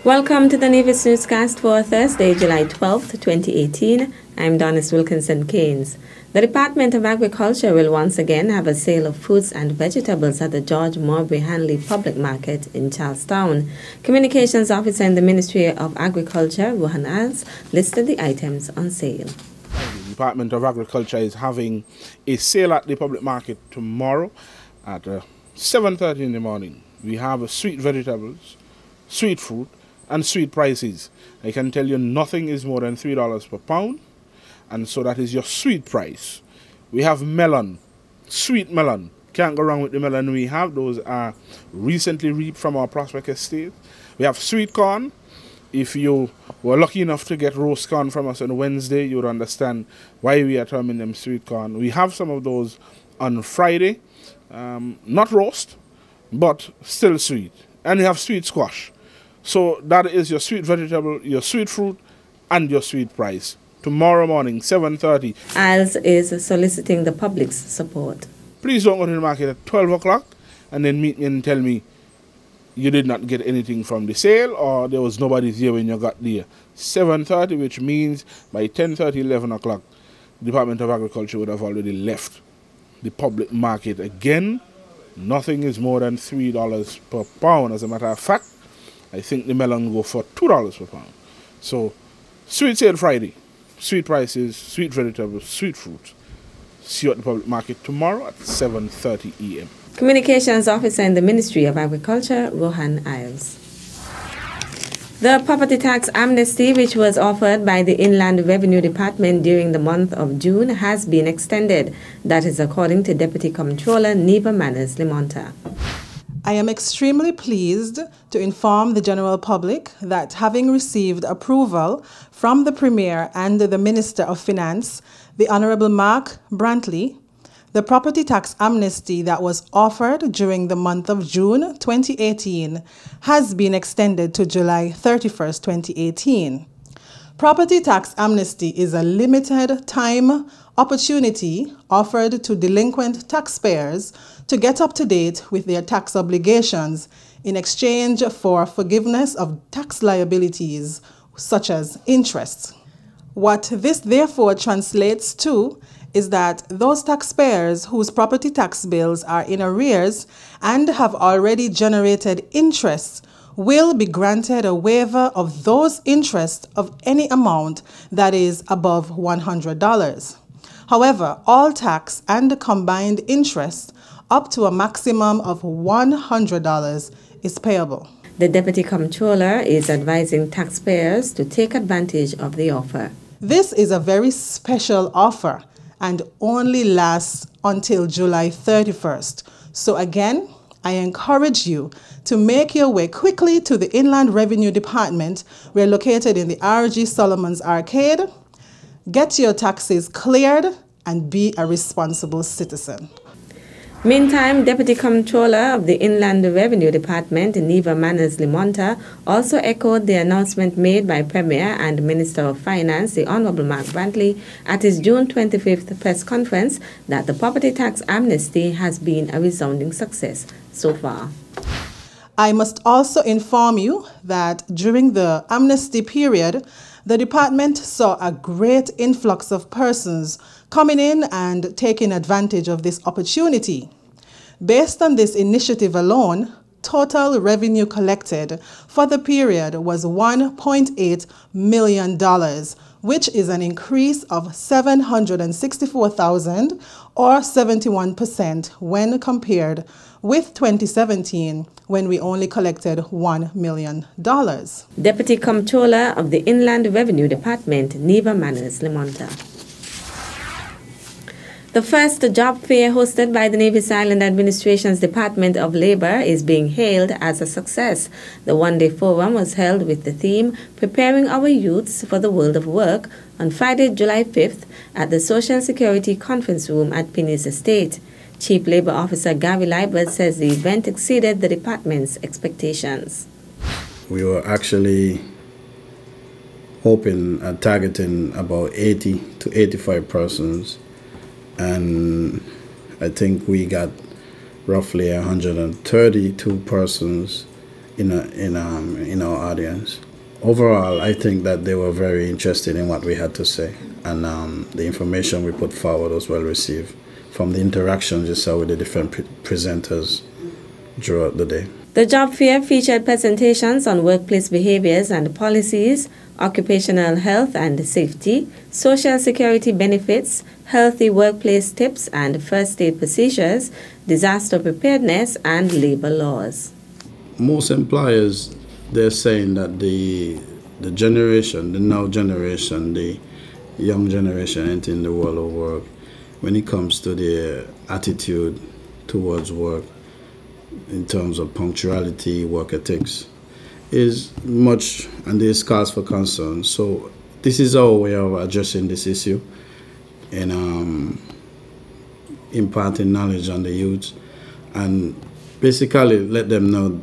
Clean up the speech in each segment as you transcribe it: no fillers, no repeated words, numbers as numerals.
Welcome to the Nevis Newscast for Thursday, July 12th, 2018. I'm Donis Wilkinson-Keynes. The Department of Agriculture will once again have a sale of fruits and vegetables at the George Morbury Hanley Public Market in Charlestown. Communications Officer in the Ministry of Agriculture, Rohan Iles, listed the items on sale. The Department of Agriculture is having a sale at the public market tomorrow at 7:30 in the morning. We have sweet vegetables, sweet fruit, and sweet prices. I can tell you nothing is more than $3 per pound, and so that is your sweet price. We have melon, sweet melon. Can't go wrong with the melon we have. Those are recently reaped from our Prospect estate. We have sweet corn. If you were lucky enough to get roast corn from us on Wednesday, you would understand why we are terming them sweet corn. We have some of those on Friday, not roast, but still sweet. And we have sweet squash. So that is your sweet vegetable, your sweet fruit, and your sweet price. Tomorrow morning, 7:30. Iles is soliciting the public's support. Please don't go to the market at 12 o'clock and then meet me and tell me you did not get anything from the sale or there was nobody there when you got there. 7:30, which means by 10:30, 11 o'clock, the Department of Agriculture would have already left the public market. Again, nothing is more than $3 per pound. As a matter of fact, I think the melon go for $2 per pound. So, sweet sale Friday, sweet prices, sweet vegetables, sweet fruit. See you at the public market tomorrow at 7:30 a.m. Communications Officer in the Ministry of Agriculture, Rohan Iles. The property tax amnesty, which was offered by the Inland Revenue Department during the month of June, has been extended. That is according to Deputy Comptroller Neva Manners-Limonta. I am extremely pleased to inform the general public that having received approval from the Premier and the Minister of Finance, the Honorable Mark Brantley, the property tax amnesty that was offered during the month of June 2018 has been extended to July 31st, 2018. Property tax amnesty is a limited time opportunity offered to delinquent taxpayers to get up to date with their tax obligations in exchange for forgiveness of tax liabilities such as interest. What this therefore translates to is that those taxpayers whose property tax bills are in arrears and have already generated interest will be granted a waiver of those interests of any amount that is above $100. However, all tax and combined interest up to a maximum of $100 is payable. The Deputy Comptroller is advising taxpayers to take advantage of the offer. This is a very special offer and only lasts until July 31st. So again, I encourage you to make your way quickly to the Inland Revenue Department. We're located in the R.G. Solomon's Arcade. Get your taxes cleared and be a responsible citizen. Meantime, Deputy Comptroller of the Inland Revenue Department, Neva Manners-Limonta, also echoed the announcement made by Premier and Minister of Finance, the Honorable Mark Brantley, at his June 25th press conference that the property tax amnesty has been a resounding success so far. I must also inform you that during the amnesty period, the department saw a great influx of persons coming in and taking advantage of this opportunity. Based on this initiative alone, total revenue collected for the period was $1.8 million, which is an increase of $764,000 or 71% when compared with 2017, when we only collected $1 million. Deputy Comptroller of the Inland Revenue Department, Neva Manners-Limonta. The first job fair hosted by the Nevis Island Administration's Department of Labor is being hailed as a success. The one-day forum was held with the theme, Preparing Our Youths for the World of Work, on Friday, July 5th at the Social Security Conference Room at Pinny's Estate. Chief Labor Officer Gary Liebert says the event exceeded the department's expectations. We were actually hoping and targeting about 80 to 85 persons, and I think we got roughly 132 persons in our audience. Overall, I think that they were very interested in what we had to say, and the information we put forward was well received from the interactions you saw with the different presenters throughout the day. The job fair featured presentations on workplace behaviors and policies, occupational health and safety, social security benefits, healthy workplace tips and first aid procedures, disaster preparedness, and labor laws. Most employers, they're saying that the generation, the now generation, the young generation entering the world of work, when it comes to their attitude towards work, in terms of punctuality, work ethics, is much, and there's cause for concern. So this is our way of addressing this issue and imparting knowledge on the youth, and basically let them know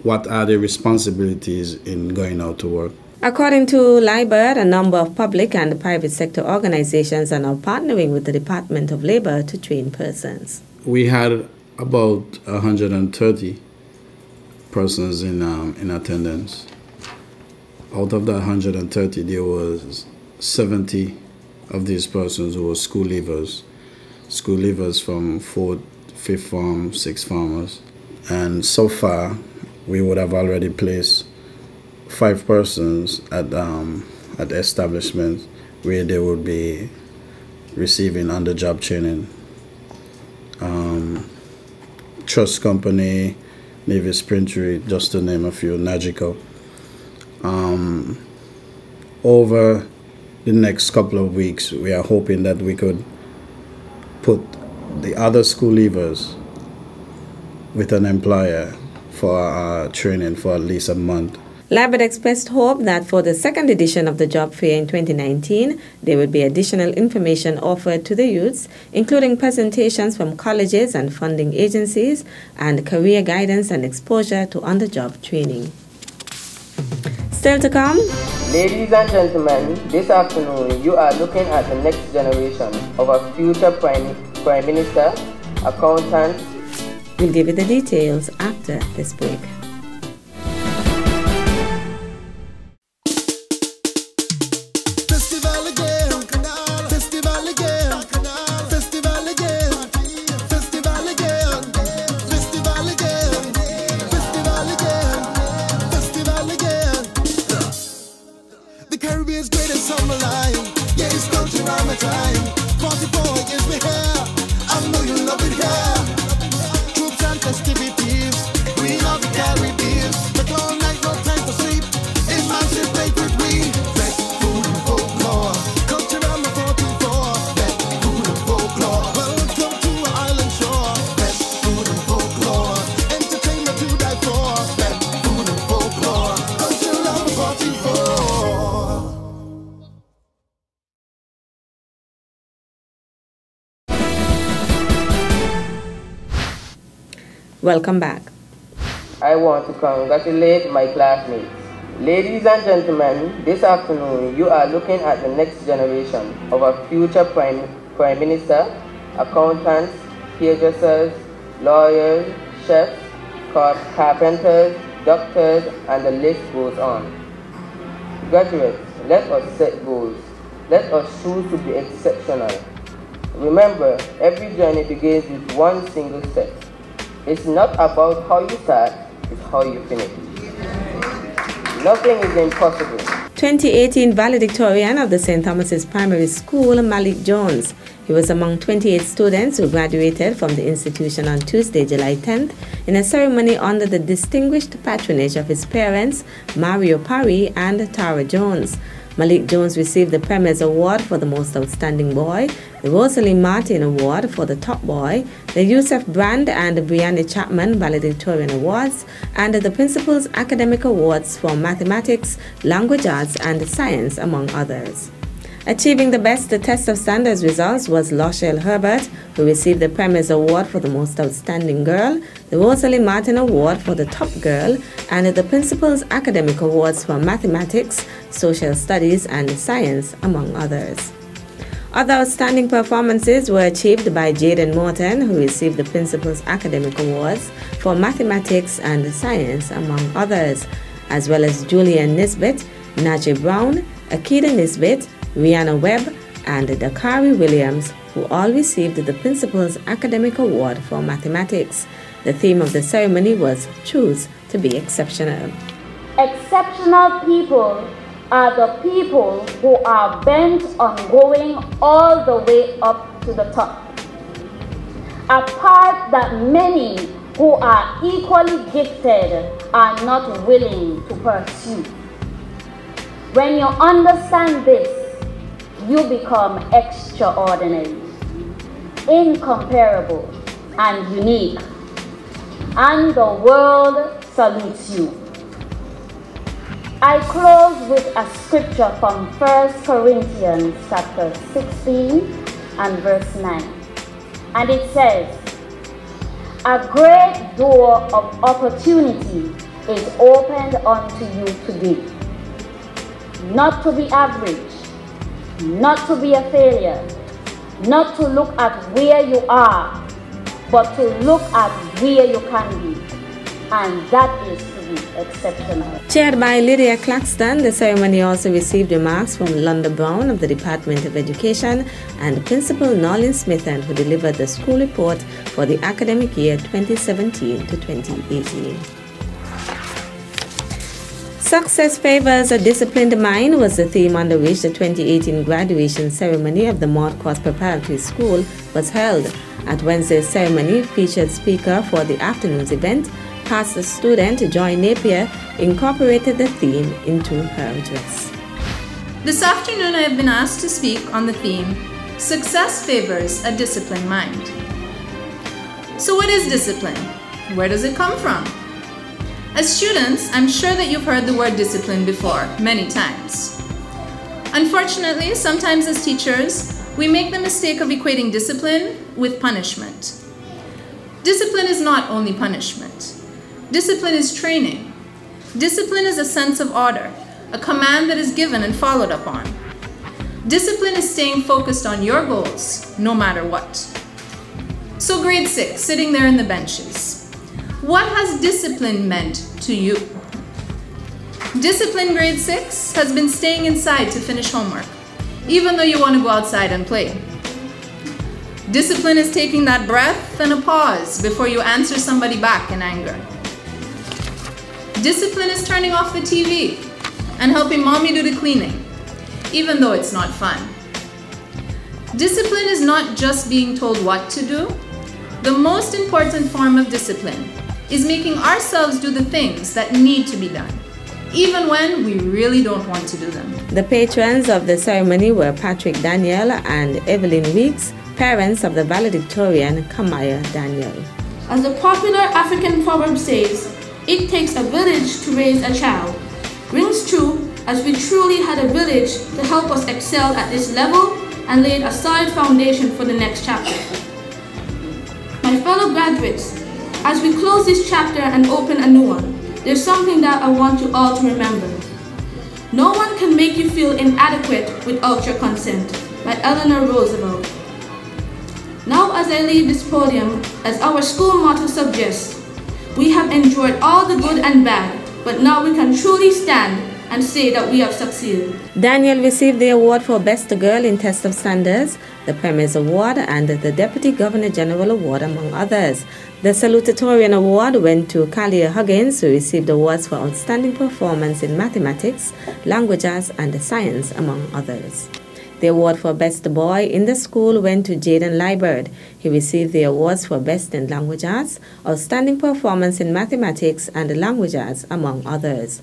what are their responsibilities in going out to work. According to LIBER, a number of public and private sector organizations are now partnering with the Department of Labor to train persons. We had about 130 persons in attendance. Out of that 130, there was 70 of these persons who were school leavers from 4th, 5th form, 6th formers. And so far, we would have already placed 5 persons at establishments where they would be receiving on-the-job training. Trust Company, Nevis Printery, just to name a few, Nagico. Over the next couple of weeks, we are hoping that we could put the other school leavers with an employer for training for at least a month. LIBER expressed hope that for the second edition of the job fair in 2019, there would be additional information offered to the youths, including presentations from colleges and funding agencies, and career guidance and exposure to on-the-job training. Still to come. Ladies and gentlemen, this afternoon you are looking at the next generation of a future Prime Minister, accountant. We'll give you the details after this break. Welcome back. I want to congratulate my classmates. Ladies and gentlemen, this afternoon you are looking at the next generation of a future Prime Minister, accountants, hairdressers, lawyers, chefs, carpenters, doctors, and the list goes on. Graduates, let us set goals. Let us choose to be exceptional. Remember, every journey begins with one single step. It's not about how you start, it's how you finish. Nothing is impossible. 2018 valedictorian of the St. Thomas's Primary School, Malik Jones. He was among 28 students who graduated from the institution on Tuesday, July 10th, in a ceremony under the distinguished patronage of his parents, Mario Parry and Tara Jones. Malik Jones received the Premier's Award for the Most Outstanding Boy, the Rosalie Martin Award for the Top Boy, the Yusuf Brand and Brianna Chapman Valedictorian Awards, and the Principal's Academic Awards for Mathematics, Language Arts, and Science, among others. Achieving the best test of standards results was Lochelle Herbert, who received the Premier's Award for the Most Outstanding Girl, the Rosalie Martin Award for the Top Girl, and the Principal's Academic Awards for Mathematics, Social Studies, and Science, among others. Other outstanding performances were achieved by Jaden Morton, who received the Principal's Academic Awards for Mathematics and Science, among others, as well as Julian Nisbet, Najee Brown, Akida Nisbet, Rihanna Webb, and Dakari Williams, who all received the Principal's Academic Award for Mathematics. The theme of the ceremony was Choose to be Exceptional. Exceptional people are the people who are bent on going all the way up to the top. A part that many who are equally gifted are not willing to pursue. When you understand this, you become extraordinary, incomparable, and unique, and the world salutes you. I close with a scripture from 1 Corinthians chapter 16 and verse 9. And it says, "A great door of opportunity is opened unto you today. Not to be average, not to be a failure, not to look at where you are, but to look at where you can be. And that is to be exceptional." Chaired by Lydia Claxton, the ceremony also received remarks from Londa Brown of the Department of Education and Principal Nolan Smithen, who delivered the school report for the academic year 2017 to 2018. Success favors a disciplined mind was the theme under which the 2018 graduation ceremony of the Maud Cross Preparatory School was held. At Wednesday's ceremony, featured speaker for the afternoon's event, past student Joy Napier, incorporated the theme into her address. This afternoon I have been asked to speak on the theme, Success Favors a Disciplined Mind. So what is discipline? Where does it come from? As students, I'm sure that you've heard the word discipline before, many times. Unfortunately, sometimes as teachers, we make the mistake of equating discipline with punishment. Discipline is not only punishment. Discipline is training. Discipline is a sense of order, a command that is given and followed upon. Discipline is staying focused on your goals, no matter what. So grade 6, sitting there in the benches. What has discipline meant to you? Discipline grade 6 has been staying inside to finish homework, even though you want to go outside and play. Discipline is taking that breath and a pause before you answer somebody back in anger. Discipline is turning off the TV and helping mommy do the cleaning, even though it's not fun. Discipline is not just being told what to do. The most important form of discipline is making ourselves do the things that need to be done, even when we really don't want to do them. The patrons of the ceremony were Patrick Daniel and Evelyn Weeks, parents of the valedictorian Kamaya Daniel. As the popular African proverb says, it takes a village to raise a child. Rings true, as we truly had a village to help us excel at this level and laid a solid foundation for the next chapter. My fellow graduates, as we close this chapter and open a new one, there's something that I want you all to remember. No one can make you feel inadequate without your consent, by Eleanor Roosevelt. Now as I leave this podium, as our school motto suggests, we have enjoyed all the good and bad, but now we can truly stand and say that we have succeeded. Daniel received the award for Best Girl in Test of Standards, the Premier's Award, and the Deputy Governor General Award, among others. The Salutatorian Award went to Kalia Huggins, who received awards for outstanding performance in mathematics, languages, and science, among others. The award for Best Boy in the school went to Jaden Liebert. He received the awards for Best in Languages, Outstanding Performance in Mathematics and Languages, among others.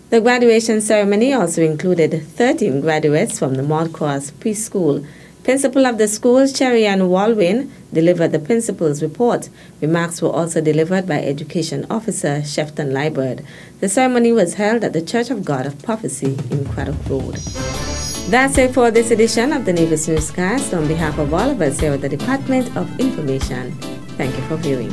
The graduation ceremony also included 13 graduates from the Maud Cross Preschool. Principal of the school, Cherry Ann Walwyn, delivered the principal's report. Remarks were also delivered by Education Officer Shefton Liebert. The ceremony was held at the Church of God of Prophecy in Craddock Road. That's it for this edition of the Nevis Newscast. On behalf of all of us here at the Department of Information, thank you for viewing.